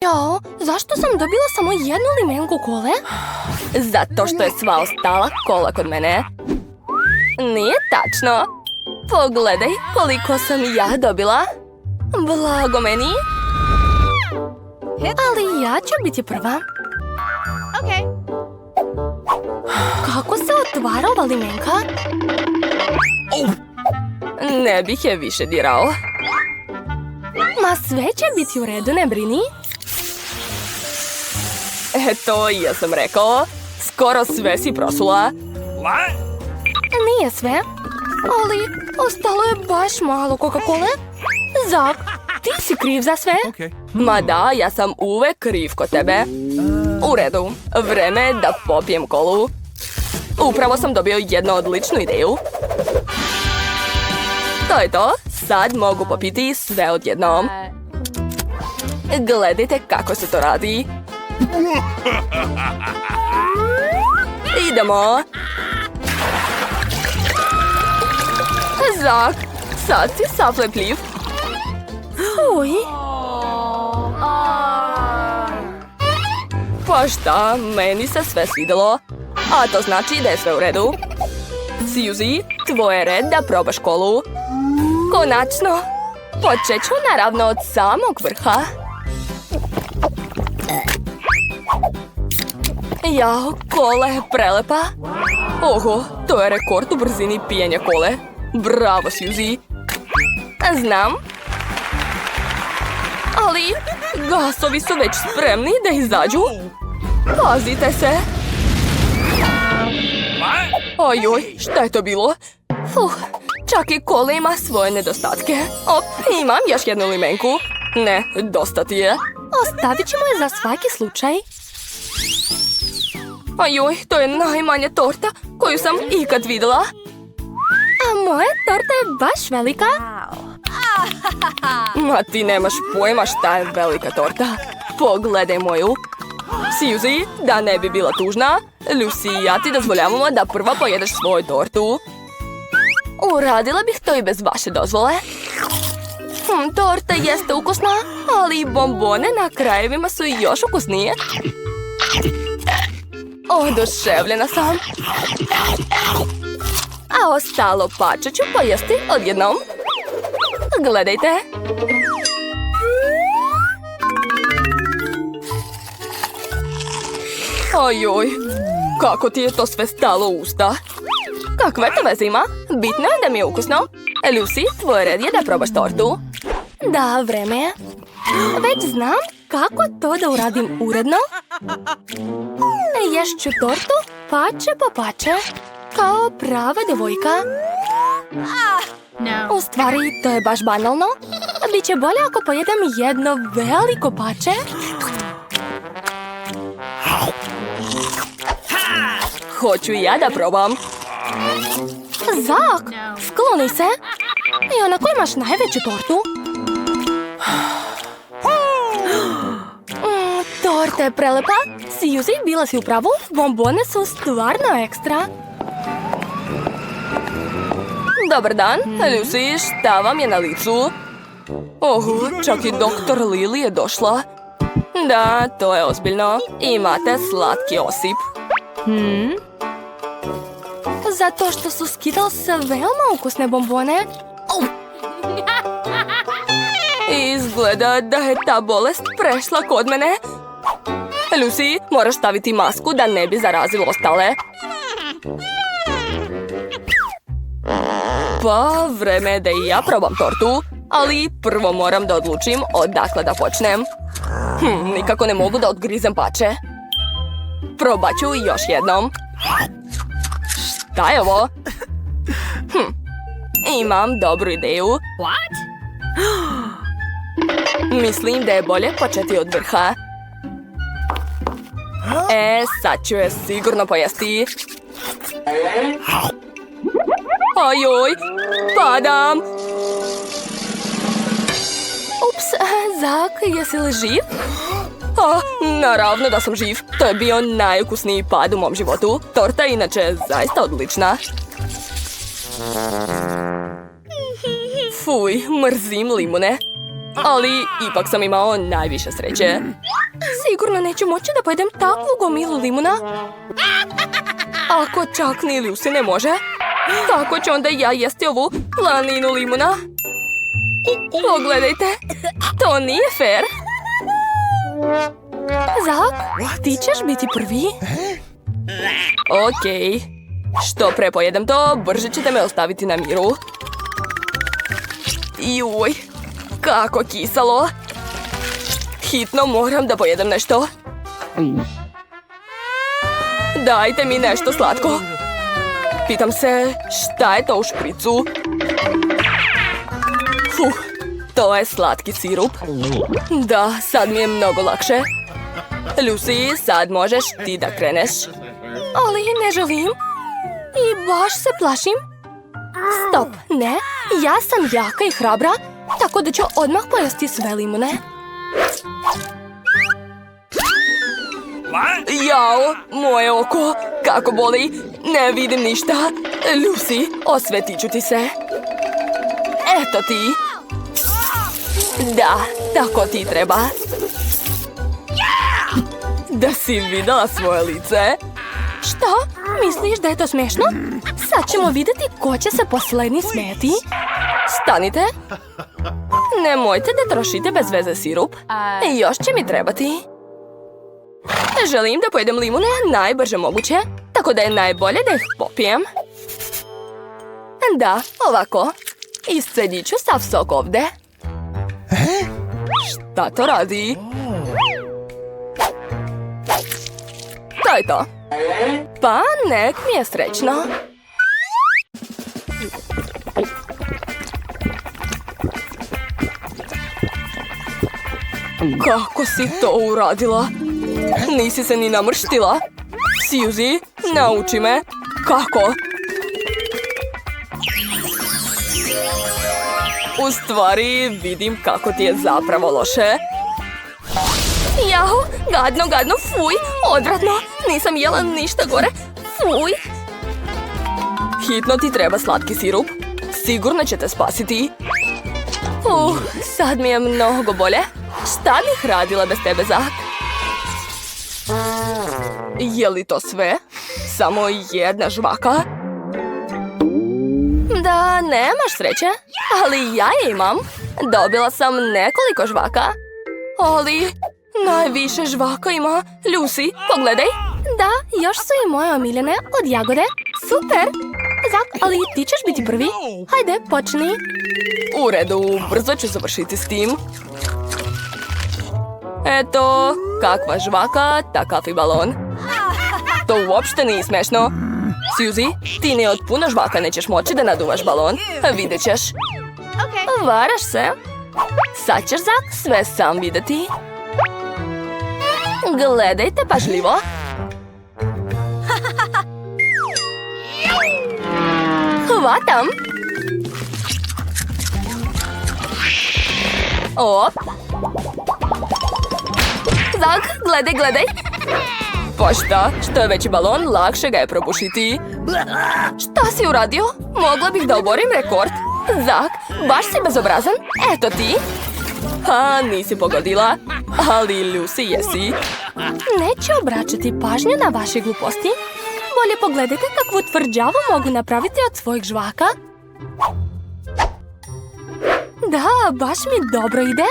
Jao, zašto sam dobila samo jednu limenku kole? Zato što je sva ostala kola kod mene. Nije tačno. Pogledaj koliko sam ja dobila. Blago meni. Ali ja ću biti prva. Kako se otvara ova limenka? Ne bih je više dirao. Ma sve će biti u redu, ne brini. Eto, ja sam rekao. Skoro sve si prosula. Nije sve. Ali ostalo je baš malo Coca-Cole. Zak, ti si kriv za sve? Ma da, ja sam uvek kriv kod tebe. U redu, vreme je da popijem kolu. Upravo sam dobio jednu odličnu ideju. To je to, sad mogu popiti sve odjednom. Gledajte kako se to radi. Idemo. Zak, sad si saflepljiv. Uj. Pa šta, meni se sve svidjelo. A to znači da je sve u redu. Suzy, tvoj je red da probaš kolu. Konačno. Počet ću naravno od samog vrha. Jao, kola je prelepa. Oho, to je rekord u brzini pijenja kole. Bravo, Suzy. Znam. Ali gasovi su već spremni da izađu. Pazite se. Ojoj, šta je to bilo? Čak i kola ima svoje nedostatke. Imam još jednu limenku. Ne, dosta ti je. Ostavit ćemo je za svaki slučaj. Ojoj, to je najmanja torta koju sam ikad vidjela. A moja torta je baš velika. Ma ti nemaš pojma šta je velika torta. Pogledaj moju. Suzy, da ne bi bila tužna, Lucy i ja ti dozvoljavamo da prva pojedeš svoju tortu. Uradila bih to i bez vaše dozvole. Torta jeste ukusna, ali i bombone na krajevima su još ukusnije. Oduševljena sam. A ostalo pače ću pojesti odjednom. Gledajte. Ojoj, kako ti je to sve stalo u usta? Kakve to veze ima? Bitno je da mi je ukusno. Lucy, tvoj red je da probaš tortu. Da, vreme je. Već znam kako to da uradim uredno. Ješću tortu pače po pače. Kao prava djevojka. U stvari, to je baš banalno. Biće bolje ako pojedem jedno veliko pače. Hoću ja da probam. Zak, skloni se. I onako imaš najveću tortu. Torta je prelepa. Suzy, bila si u pravu. Bombone su stvarno ekstra. Dobar dan, Lucy, šta vam je na licu? Čak i doktor Lily je došla. Da, to je ozbiljno. Imate slatki osip. Zato što su Skittles veoma ukusne bombone. Izgleda da je ta bolest prešla kod mene. Lucy, moraš staviti masku da ne bi zarazilo ostale. Pa, vreme je da i ja probam tortu, ali prvo moram da odlučim odakle da počnem. Nikako ne mogu da odgrizem pače. Probat ću još jednom. Šta je ovo? Imam dobru ideju. Mislim da je bolje početi od vrha. Sad ću je sigurno pojesti. Ojoj, padam. Ups, Zak, jesi li živ? Naravno da sam živ. To je bio najukusniji pad u mom životu. Torta je inače zaista odlična. Fuj, mrzim limune. Ali ipak sam imao najviše sreće. Sigurno neću moći da pojedem takvu gomilu limuna. Ako čak ni Lucy ne može, kako ću onda ja jesti ovu planinu limuna? Pogledajte, to nije fair. Zak, ti ćeš biti prvi? Okej. Što pre pojedem to, brže ćete me ostaviti na miru. Juj, kako kiselo. Hitno moram da pojedem nešto. Dajte mi nešto slatko. Pitam se, šta je to u špricu? To je slatki sirup. Da, sad mi je mnogo lakše. Lucy, sad možeš ti da kreneš. Ali ne želim. I baš se plašim. Stop, ne. Ja sam jaka i hrabra, tako da ću odmah pojesti sve limune. Jao, moje oko, kako boli. Ne vidim ništa. Lucy, osvetit ću ti se. Eto ti. Da, tako ti treba. Da si videla svoje lice. Što? Misliš da je to smešno? Sad ćemo vidjeti ko će se poslednji smeti. Stanite. Nemojte da trošite bez veze sirup. Još će mi trebati. Želim da pojedem limune najbrže moguće, tako da je najbolje da ih popijem. Da, ovako. Iscedit ću sav sok ovde. Šta to radi? To je to. Pa nek mi je srećno. Kako si to uradila? Nisi se ni namrštila? Suzy, nauči me. Kako? U stvari, vidim kako ti je zapravo loše. Jahu, gadno, fuj, odvratno. Nisam jela ništa gore, fuj. Hitno ti treba slatki sirup. Sigurno će te spasiti. Sad mi je mnogo bolje. Šta bih radila bez tebe, Zak? Je li to sve? Samo jedna žvaka? Da, nemaš sreće, ali ja je imam. Dobila sam nekoliko žvaka. Ali najviše žvaka ima Lucy, pogledaj. Da, još su i moje omiljene od jagode. Super! Zak, ali ti ćeš biti prvi. Hajde, počni. U redu, brzo ću završiti s tim. Eto, kakva žvaka, takav i balon. To uopšte nije smešno. Suzy, ti ni od puno žvaka nećeš moći da naduvaš balon. Vidjet ćeš. Varaš se. Sad ćeš, Zak, sve sam vidjeti. Gledajte pažljivo. Hvatam. Op. Zak, gledaj. Pa šta? Što je veći balon, lakše ga je probušiti. Šta si uradio? Mogla bih da oborim rekord. Zak, baš si bezobrazan. Eto ti. Nisi pogodila. Ali Lucy jesi. Neću obraćati pažnju na vaše gluposti. Bolje pogledajte kakvu tvrđavu mogu napraviti od svojih žvaka. Da, baš mi dobro ide.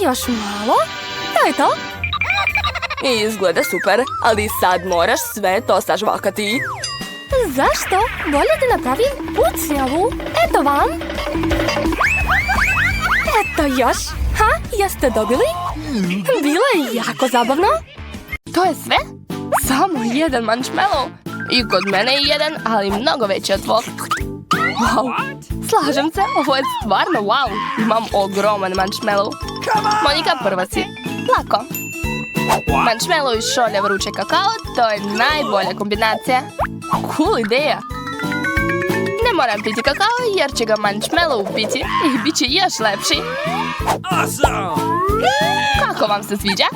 Još malo. To je to. Izgleda super, ali sad moraš sve to sažvakati. Zašto? Bolje da napravim pucnjavu. Eto vam. Eto još. Jeste dobili? Bilo je jako zabavno. To je sve? Samo jedan marshmallow. I kod mene je jedan, ali mnogo veći od tvog. Wow, slažem se, ovo je stvarno wow. Imam ogroman marshmallow. Monika, prva si. Lako. Marshmallow i šolja vruće kakao, to je najbolja kombinacija. Cool ideja. Ne moram piti kakao jer će ga marshmallow upiti i bit će još lepši. Kako vam se sviđa?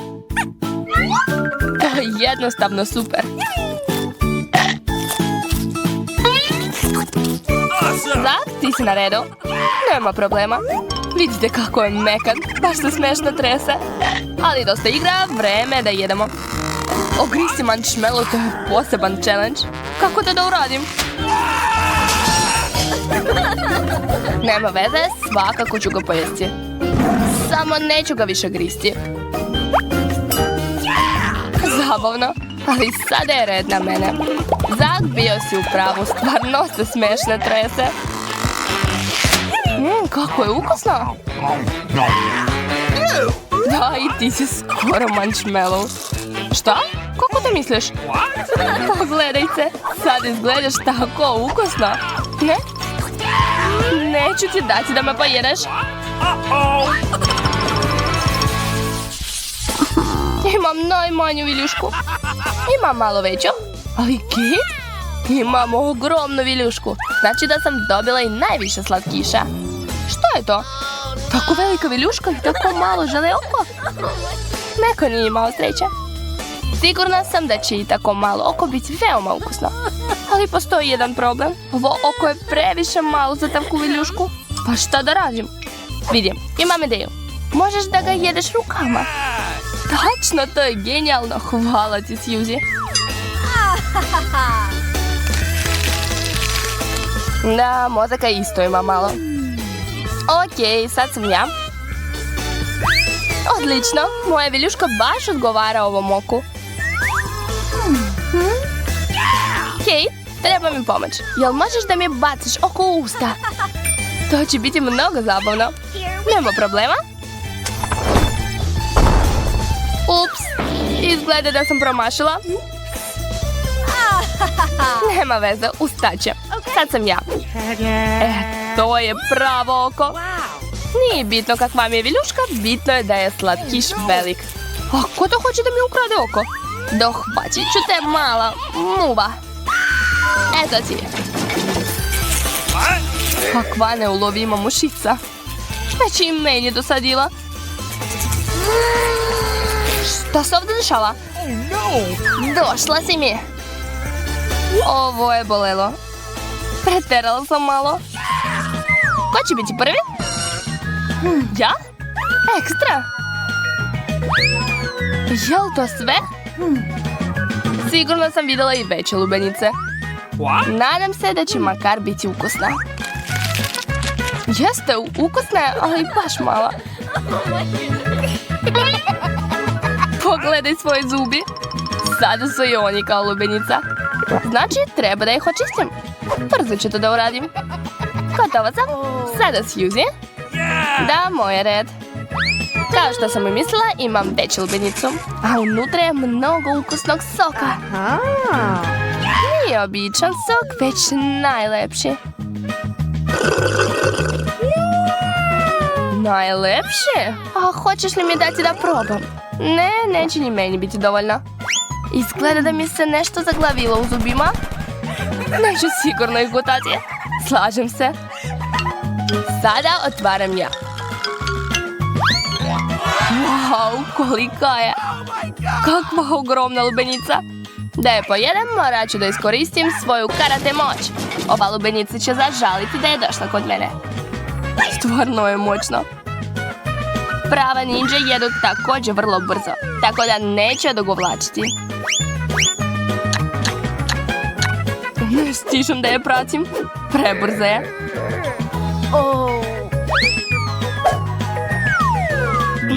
Jednostavno super. Zak, ti si na redu. Nema problema. Vidite kako je mekan, baš se smešno trese. Ali dosta igra, vreme da jedemo. Ogrizi marshmallow, to je poseban challenge. Kako to da uradim? Nema veze, svakako ću ga pojesti. Samo neću ga više gristi. Zabavno, ali sada je red na mene. Zak, bio si u pravu, stvarno se smešno trese. Kako je ukusno. Da, i ti si skoro marshmallow. Šta? Kako to misliš? Pogledaj se, sad izgledaš tako ukusno. Ne? Neću ti dati da me pojedeš. Imam najmanju viljušku. Imam malo veću. Ali Kate? Imam ogromnu viljušku. Znači da sam dobila i najviše slatkiša. Što je to? Tako velika viljuška i tako malo žele oko? Neko nije imao sreće. Sigurna sam da će i tako malo oko biti veoma ukusno. Ali postoji jedan problem. Ovo oko je previše malo za takvu viljušku. Pa šta da radim? Vidim, imam ideju. Možeš da ga jedeš rukama. Tačno, to je genijalno. Hvala ti, Suzy. Da, mozaka isto ima malo. Ok, sad sam ja. Odlično, moja viljuška baš odgovara ovom oku. Kate, treba mi pomoć. Jel možeš da mi baciš oko u usta? To će biti mnogo zabavno. Nema problema. Ups, izgleda da sam promašila. Nema veze, ustaće. Sad sam ja. To je pravo oko. Nije bitno kakva mi je viljuška, bitno je da je slatkiš velik. A ko to hoće da mi ukrade oko? Dohvaćit ću te, mala muva. Eto ti je. Kakva neulovima mušica. Već i meni dosadila. Šta se ovdje dešava? Došla si mi. Ovo je bolelo. Preterala sam malo. Ko će biti prvi? Ja? Ekstra. Jel to sve? Sigurno sam vidjela i veće lubenice. Nadam se da će makar biti ukusna. Jeste, ukusna je, ali baš mala. Pogledaj svoje zubi. Sada su i oni kao lubenica. Znači, treba da ih očistim. Brzo ću to da uradim. Gotova sam. Sada Suzy. Da, moj je red. Kao što sam i mislila, imam veću lubenicu. A unutra je mnogo ukusnog soka. Nije običan sok, već najlepši. Najlepše? A hoćeš li mi dati da probam? Ne, neće ni meni biti dovoljno. Izgleda da mi se nešto zaglavilo u zubima. Neću sigurno ih gutati. Slažem se. Sada otvaram ja. Wow, kolika je. Kakva ogromna lubenica. Da je pojedem, morat ću da iskoristim svoju karate moć. Ova lubenica će zažaliti da je došla kod mene. Stvarno je moćno. Prava ninja jedu također vrlo brzo, tako da neće odugovlačiti. Ne stižem da je pratim. Prebrzo je.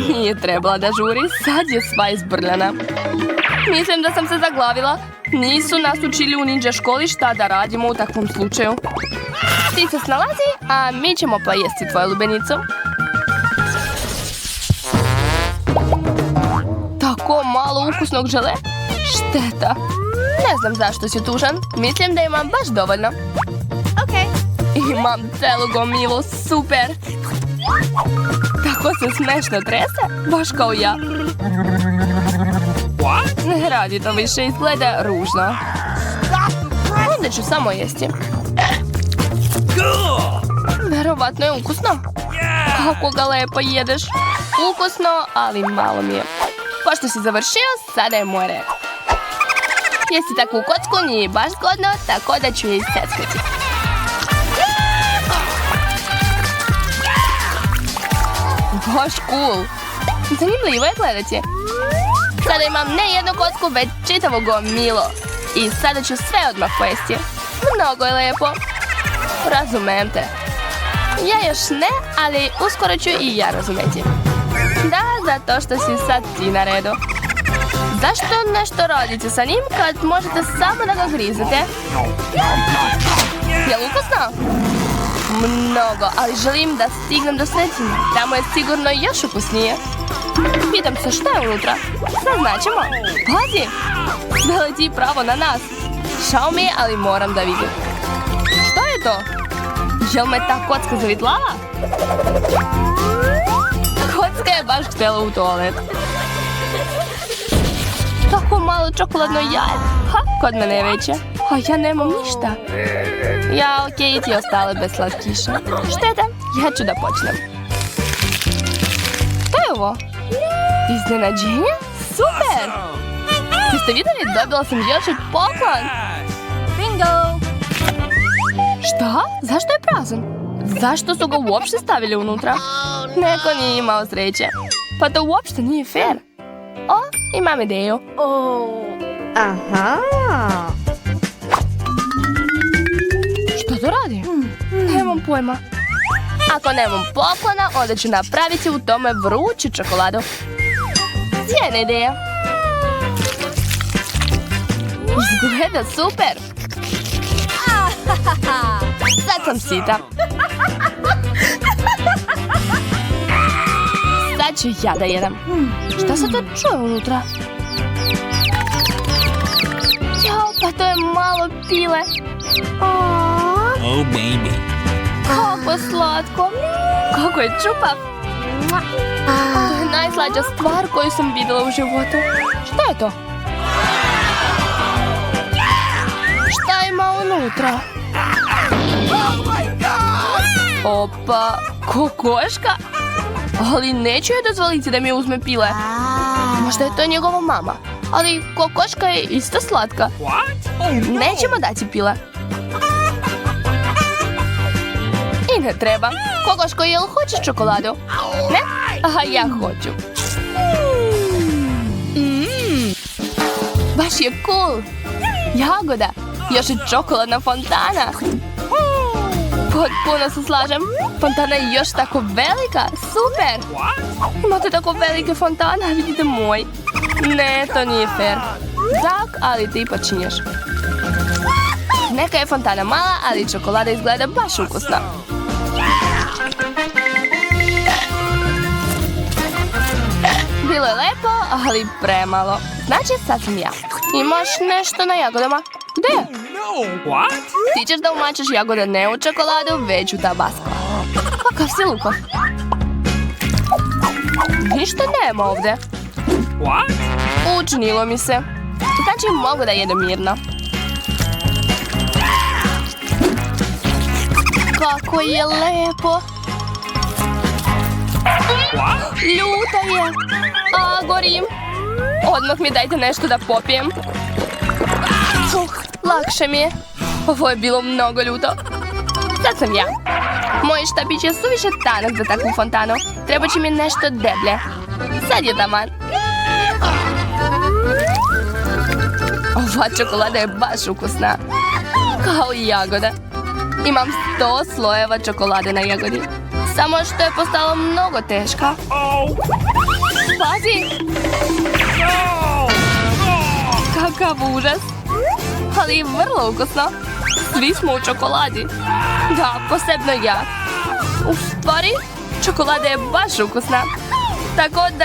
Nije trebala da žuri, sad je sva izbrljana. Mislim da sam se zaglavila. Nisu nas učili u ninja školi šta da radimo u takvom slučaju. Ti se snalazi, a mi ćemo pojesti tvoju lubenicu. Tako malo ukusnog žele? Šteta. Ne znam zašto si tužan. Mislim da imam baš dovoljno. Imam celu gomilu, super. Tako se smešno trese, baš kao ja. Ne radi to više, izgleda ružno. Onda ću samo jesti. Verovatno je ukusno. Kako ga lepo jedeš. Ukusno, ali malo mi je. Pošto si završio, sada je moj red. Jesti takvu kocku nije baš zgodno, tako da ću je isteckati. Baš cool. Zanimljivo je gledati. Sada imam ne jednu kocku, već čitavo gomilo. I sada ću sve odmah pojesti. Mnogo je lijepo. Razumem te. Ja još ne, ali uskoro ću i ja razumjeti. Da, zato što si sad ti na redu. Zašto nešto radite sa njim kad možete samo da ga grizete? Je li ukusno? Mnogo, ali želim da stignem do sredine. Tamo je sigurno još ukusnije. Pitam se šta je unutra. Saznaćemo. Pazi! Sve leti pravo na nas. Šao mi je, ali moram da vidim. Što je to? Jel me ta kocka zavitlala? Kocka je baš htjela u toalet. Tako malo čokoladno jaje. Ha, kod mene je veće. A ja nemam ništa. Ja, okej, ti ostale bez slatkiša. Šteta, ja ću da počnem. Što je ovo? Iznenađenje? Super! Jeste vidjeli? Dobila sam još poklon. Bingo! Šta? Zašto je prazan? Zašto su ga uopšte stavili unutra? Neko nije imao sreće. Pa to uopšte nije fair. O, imam ideju. Aha. Što to radi? Nemam pojma. Ako nemam poklona, onda ću napraviti u tome vruću čokoladu. Sjajna ideja. Izgleda super. Sad sam sita. Sad ću ja da jedem. Šta se to čuje unutra? Jao, pa to je malo pile. Oh, baby. Kako slatko. Kako je čupav. To je najslađa stvar koju sam vidjela u životu. Šta je to? Šta ima unutra? Opa, kokoška? Ali neću joj dozvoliti da mi uzme pile. Možda je to njegova mama. Ali kokoška je isto slatka. Nećemo dati pile. I ne treba. Kokoško, jel hoćeš čokoladu? Ne? Aha, ja hoću. Baš je cool. Jagoda. Još i čokoladna fontana. Potpuno se slažem. Fontana je još tako velika. Super. Imate tako velike fontane, vidite moj. Ne, to nije fair. Tak, ali ti počinješ. Neka je fontana mala, ali čokolada izgleda baš ukusna. Bilo je lepo, ali premalo. Znači sad sam ja. Imaš nešto na jagodama? Gdje? Ti ćeš da umačeš jagode ne u čokoladu, već u tabasko. Kakav si lukov. Ništa nema ovdje. Učinilo mi se. Znači mogu da jedem mirno. Kako je lepo. Ljuta je. A, gorim. Odmah mi dajte nešto da popijem. Lakše mi je. Ovo je bilo mnogo ljuto. Sad sam ja. Moj štapić je suviše tanak za takvu fontanu. Treba će mi nešto deblje. Sad je taman. Ova čokolada je baš ukusna. Kao i jagoda. Imam 100 slojeva čokolade na jagodi. Samo što je postala mnogo teška. Pazi! Kakav užas. Ali vrlo ukusno. Svi smo u čokoladi. Da, posebno ja. U stvari, čokolada je baš ukusna. Tako da